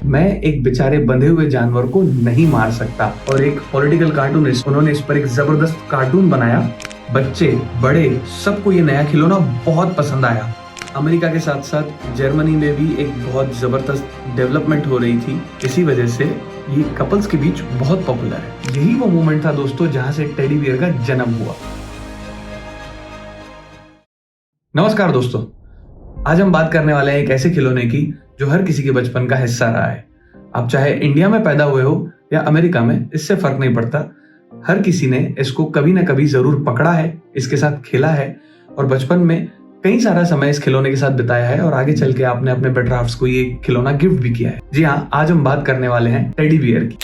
मैं एक बेचारे बंधे हुए जानवर को नहीं मार सकता। और एक पॉलिटिकल कार्टूनिस्ट, उन्होंने इस पर एक जबरदस्त कार्टून बनाया। बच्चे बड़े सबको ये नया खिलौना बहुत पसंद आया। अमेरिका के साथ साथ जर्मनी में भी एक बहुत जबरदस्त डेवलपमेंट हो रही थी। इसी वजह से ये कपल्स के बीच बहुत पॉपुलर है। यही वो मोमेंट था दोस्तों जहां से टेडी बियर का जन्म हुआ। नमस्कार दोस्तों, आज हम बात करने वाले हैं एक ऐसे खिलौने की जो हर किसी के बचपन का हिस्सा रहा है। आप चाहे इंडिया में पैदा हुए हो या अमेरिका में, इससे फर्क नहीं पड़ता। हर किसी ने इसको कभी ना कभी जरूर पकड़ा है, इसके साथ खेला है और बचपन में कई सारा समय इस खिलौने के साथ बिताया है और आगे चल के आपने अपने बेटर हाफ्स को ये खिलौना गिफ्ट भी किया है। जी हाँ, आज हम बात करने वाले हैं टेडी बियर की।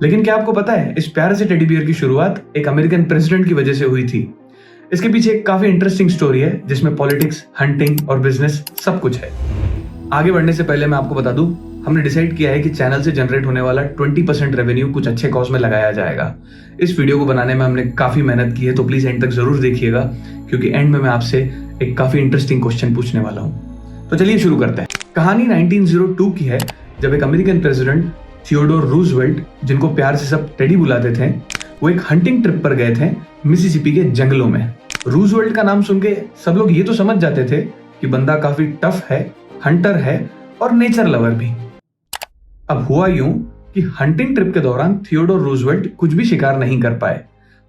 लेकिन क्या आपको पता है, इस प्यारे से टेडी बियर की शुरुआत एक अमेरिकन प्रेसिडेंट की वजह से हुई थी। इसके पीछे एक काफी इंटरेस्टिंग स्टोरी है जिसमें पॉलिटिक्स, हंटिंग और बिजनेस सब कुछ है। आगे बढ़ने से पहले मैं आपको बता दूं, हमने डिसाइड किया है कि चैनल से जनरेट होने वाला 20% रेवेन्यू कुछ अच्छे कॉज में लगाया जाएगा। इस वीडियो को बनाने में हमने काफी मेहनत की है, तो प्लीज एंड तक जरूर देखिएगा, क्योंकि एंड में मैं आपसे एक काफी इंटरेस्टिंग क्वेश्चन पूछने वाला हूँ। तो चलिए शुरू करते हैं। कहानी 1902 की है, जब एक अमेरिकन प्रेसिडेंट थियोडोर रूजवेल्ट, जिनको प्यार से सब टेडी बुलाते थे, वो एक हंटिंग ट्रिप पर गए थे मिसिसिपी के जंगलों में। रूजवेल्ट का नाम सुन के सब लोग ये तो समझ जाते थे कि बंदा काफी टफ है, हंटर है और नेचर लवर भी। अब हुआ यूं कि हंटिंग ट्रिप के दौरान थियोडोर रूजवेल्ट कुछ भी शिकार नहीं कर पाए,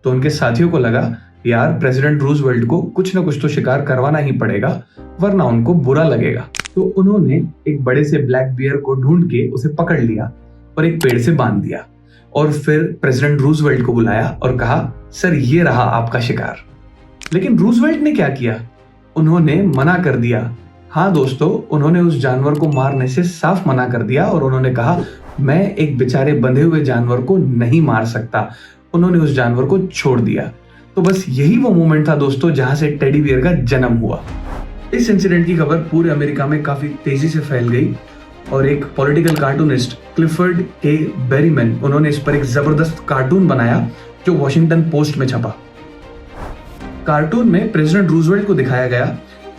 तो उनके साथियों को लगा यार प्रेसिडेंट रूजवेल्ट को कुछ ना कुछ तो शिकार करवाना ही पड़ेगा, वरना उनको बुरा लगेगा। तो उन्होंने एक बड़े से ब्लैक बियर को ढूंढ के उसे पकड़ लिया और एक पेड़ से बांध दिया और फिर प्रेसिडेंट रूजवेल्ट को बुलाया और कहा, सर ये रहा आपका शिकार। लेकिन रूजवेल्ट ने क्या किया, उन्होंने मना कर दिया। हाँ दोस्तों, उन्होंने उस जानवर को मारने से साफ मना कर दिया और उन्होंने कहा, मैं एक बेचारे बंधे हुए जानवर को नहीं मार सकता। उन्होंने उस जानवर को छोड़ दिया। तो बस यही वो मोमेंट था दोस्तों जहां से टेडी बियर का जन्म हुआ। इस इंसिडेंट की खबर पूरे अमेरिका में काफी तेजी से फैल गई और एक पॉलिटिकल कार्टूनिस्ट क्लिफर्ड के बेरीमैन, उन्होंने इस पर एक जबरदस्त कार्टून बनाया जो वॉशिंगटन पोस्ट में छपा। कार्टून में प्रेसिडेंट रूजवेल्ट को दिखाया गया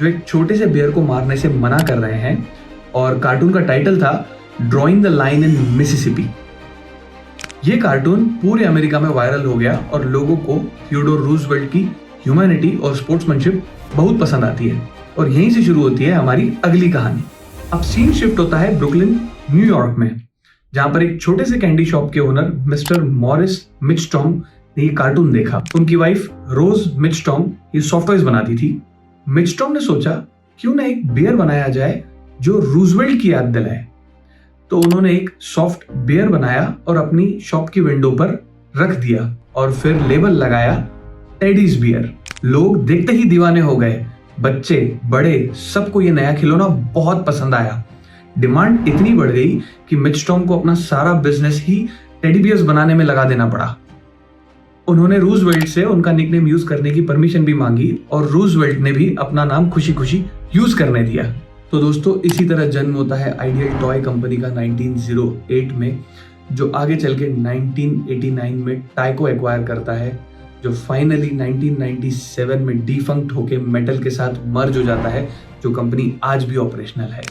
जो एक छोटे से बियर को मारने से मना कर रहे हैं और कार्टून का टाइटल था drawing the line in Mississippi. ये कार्टून पूरे अमेरिका में वायरल हो गया और लोगों को थियोडोर रूजवेल्ट की ह्यूमैनिटी और स्पोर्ट्समैनशिप बहुत पसंद आती है। और यहीं से शुरू होती है हमारी अगली कहानी। अब सीन शिफ्ट होता है ब्रुकलिन, न्यूयॉर्क में, जहां पर एक छोटे से कैंडी शॉप के ओनर मिस्टर मॉरिस मिचटॉम ने ये कार्टून देखा। उनकी वाइफ रोज मिचटॉम ये सॉफ्टवेयर बनाती थी। मिचटॉम ने सोचा क्यों ना एक बियर बनाया जाए जो रूजवेल्ट की याद दिलाए। तो उन्होंने एक सॉफ्ट बियर बनाया और अपनी शॉप की विंडो पर रख दिया और फिर लेबल लगाया टेडीज बियर। लोग देखते ही दीवाने हो गए, बच्चे बड़े सबको ये नया खिलौना बहुत पसंद आया। डिमांड इतनी बढ़ गई कि मिचटॉम को अपना सारा बिजनेस ही टेडी बियर्स बनाने में लगा देना पड़ा। उन्होंने रूजवेल्ट से उनका निकनेम यूज करने की परमिशन भी मांगी और रूजवेल्ट ने भी अपना नाम खुशी खुशी यूज करने दिया। तो दोस्तों, इसी तरह जन्म होता है आइडियल टॉय कंपनी का 1908 में, जो आगे चल के 1989 में टाइको एक्वायर करता है, जो फाइनली 1997 में डिफंक्ट होके मेटल के साथ मर्ज हो जाता है, जो कंपनी आज भी ऑपरेशनल है।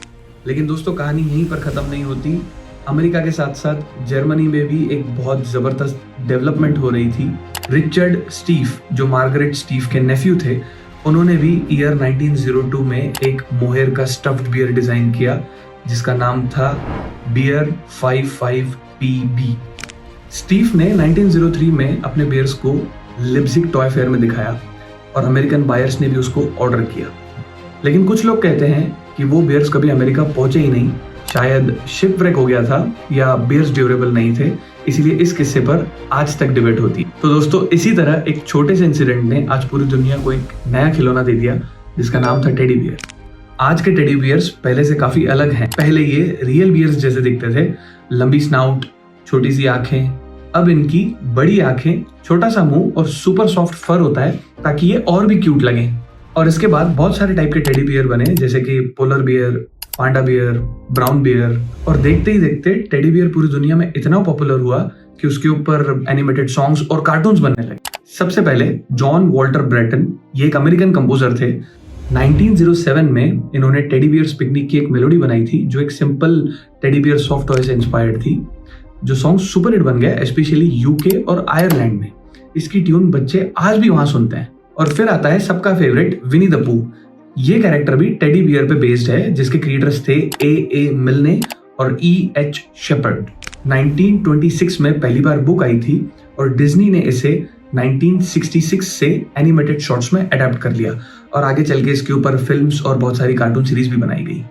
लेकिन दोस्तों, कहानी यहीं पर खत्म नहीं होती। अमेरिका के साथ साथ जर्मनी में भी एक बहुत जबरदस्त डेवलपमेंट हो रही थी। रिचर्ड स्टीफ, जो मार्गरेट स्टीफ के नेफ्यू थे, उन्होंने भी ईयर 1902 में एक मोहेर का स्टफ्ड बियर डिजाइन किया जिसका नाम था बियर 55PB। स्टीफ ने 1903 में अपने बियर्स को लिप्जिग टॉय फेयर में दिखाया और अमेरिकन बायर्स ने भी उसको ऑर्डर किया। लेकिन कुछ लोग कहते हैं कि वो बियर्स कभी अमेरिका पहुंचे ही नहीं, शायद शिपव्रेक हो गया था या बियर्स ड्यूरेबल नहीं थे, इसीलिए इस किस्से पर आज तक डिबेट होती। तो दोस्तों, इसी तरह एक छोटे से इंसिडेंट ने आज पूरी दुनिया को एक नया खिलौना दे दिया जिसका नाम था टेडी बियर। आज के टेडी बियर्स पहले से काफी अलग हैं। पहले ये रियल बियर्स जैसे दिखते थे, लंबी स्नाउट, छोटी सी आंखें। अब इनकी बड़ी आंखें, छोटा सा मुंह और सुपर सॉफ्ट फर होता है ताकि ये और भी क्यूट लगे। और इसके बाद बहुत सारे टाइप के टेडी बियर बने, जैसे कि पोलर बियर, पांडा बियर, ब्राउन बियर। और देखते ही देखते टेडी बियर पूरी दुनिया में इतना पॉपुलर हुआ कि उसके ऊपर एनिमेटेड सॉन्ग्स और कार्टून्स बनने लगे। सबसे पहले जॉन वॉल्टर ब्रेटन, ये एक अमेरिकन कंपोजर थे, 1907 में इन्होंने टेडी बियर्स पिकनिक की एक मेलोडी बनाई थी जो एक simple teddy bear soft toy से इंस्पायर्ड थी, जो सॉन्ग सुपर हिट बन गया स्पेशली यूके और आयरलैंड में। इसकी ट्यून बच्चे आज भी वहां सुनते हैं। और फिर आता है सबका फेवरेट विनी द पू। ये कैरेक्टर भी टेडी बियर पे बेस्ड है, जिसके क्रिएटर्स थे ए मिलने और एच शेपर्ड। 1926 में पहली बार बुक आई थी और डिज्नी ने इसे 1966 से एनिमेटेड शॉर्ट्स में अडेप्ट कर लिया और आगे चल के इसके ऊपर फिल्म्स और बहुत सारी कार्टून सीरीज भी बनाई गई।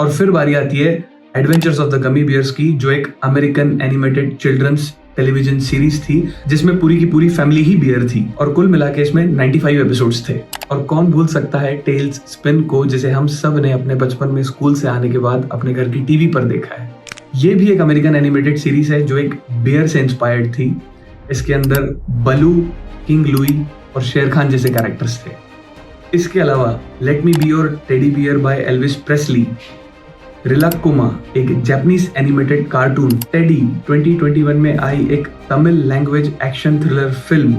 और फिर बारी आती है adventures of the gummy bears की, जो एक American animated children's television series थी जिसमें पूरी की पूरी फैमिली ही बियर थी और कुल मिला के इसमें 95 एपिसोड्स थे। और कौन भूल सकता है टेल्स स्पिन को, जिसे हम सब ने अपने बचपन में स्कूल से आने के बाद अपने घर की टीवी पर देखा है। ये भी एक अमेरिकन एनिमेटेड सीरीज है जो एक बियर से इंस्पायर्ड थी। इसके अंदर बलू, किंग लुई और शेर खान जैसे कैरेक्टर्स थे। इसके अलावा let me be your teddy bear by Elvis Presley, Rilakkuma एक जापानीज एनिमेटेड कार्टून, टेडी 2021 में आई एक Tamil language action thriller film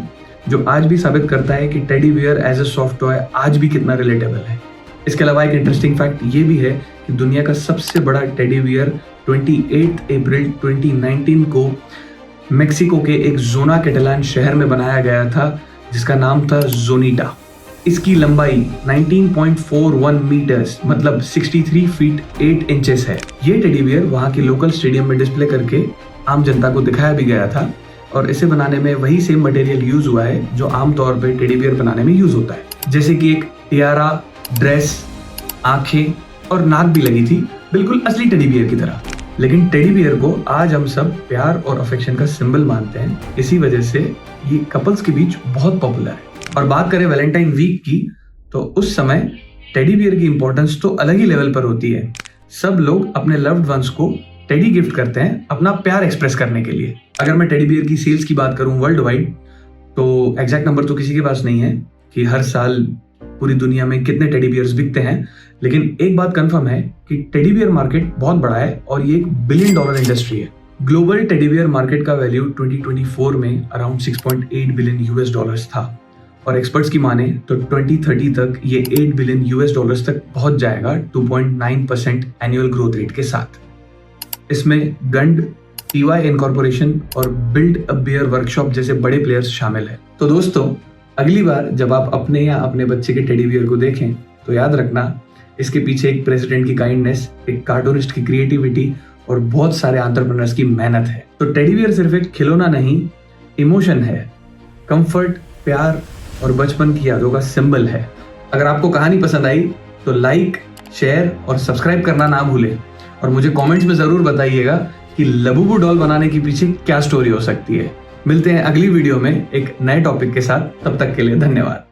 जो आज भी साबित करता है कि teddy bear as a soft toy आज भी कितना रिलेटेबल है। इसके अलावा एक इंटरेस्टिंग फैक्ट ये भी है कि दुनिया का सबसे बड़ा टेडी बियर 28 अप्रैल 2019 को मेक्सिको के एक जोना कैटलान शहर में बनाया गया था जिसका नाम था जोनीटा। इसकी लंबाई 19.41 मीटर्स मतलब 63 फीट 8 इंचेस है। ये टेडी बियर वहाँ के लोकल स्टेडियम में डिस्प्ले करके आम जनता को दिखाया भी गया था और इसे बनाने में वही सेम मटेरियल यूज हुआ है जो आमतौर पे टेडी बियर बनाने में यूज होता है, जैसे कि एक टियारा, ड्रेस, आंखें और नाक भी लगी थी, बिल्कुल असली टेडी बियर की तरह। लेकिन टेडी बियर को आज हम सब प्यार और अफेक्शन का सिंबल मानते हैं, इसी वजह से ये कपल्स के बीच बहुत पॉपुलर है। और बात करें वैलेंटाइन वीक की, तो उस समय टेडी बियर की इंपॉर्टेंस तो अलग ही लेवल पर होती है। सब लोग अपने लव्ड वंस को टेडी गिफ्ट करते हैं अपना प्यार एक्सप्रेस करने के लिए। अगर मैं टेडी बियर की सेल्स की बात करूं वर्ल्ड वाइड, तो एग्जैक्ट नंबर तो किसी के पास नहीं है कि हर साल पूरी दुनिया में कितने टेडी बियर्स बिकते हैं, लेकिन एक बात कंफर्म है कि टेडी बियर मार्केट बहुत बड़ा है और ये एक $1 बिलियन इंडस्ट्री है। ग्लोबल टेडी बियर मार्केट का वैल्यू 2024 में अराउंड $6.8 बिलियन था और एक्सपर्ट्स की माने तो 2030 तक ये $8 बिलियन तक पहुंच जाएगा 2.9% एनुअल ग्रोथ रेट के साथ। इसमें गंड, TY इनकॉर्पोरेशन और बिल्ड अ बियर वर्कशॉप जैसे बड़े प्लेयर्स शामिल है। तो दोस्तों, अगली बार जब आप अपने या अपने बच्चे के टेडी बियर को देखें तो याद रखना इसके पीछे एक प्रेसिडेंट की काइंडनेस, एक कार्टूनिस्ट की क्रिएटिविटी और बहुत सारे एंटरप्रेन्योर्स की मेहनत है। तो टेडी बियर सिर्फ एक खिलौना नहीं, इमोशन है, कंफर्ट, प्यार और बचपन की यादों का सिंबल है। अगर आपको कहानी पसंद आई तो लाइक, शेयर और सब्सक्राइब करना ना भूलें और मुझे कमेंट्स में जरूर बताइएगा कि लबूबू डॉल बनाने के पीछे क्या स्टोरी हो सकती है। मिलते हैं अगली वीडियो में एक नए टॉपिक के साथ, तब तक के लिए धन्यवाद।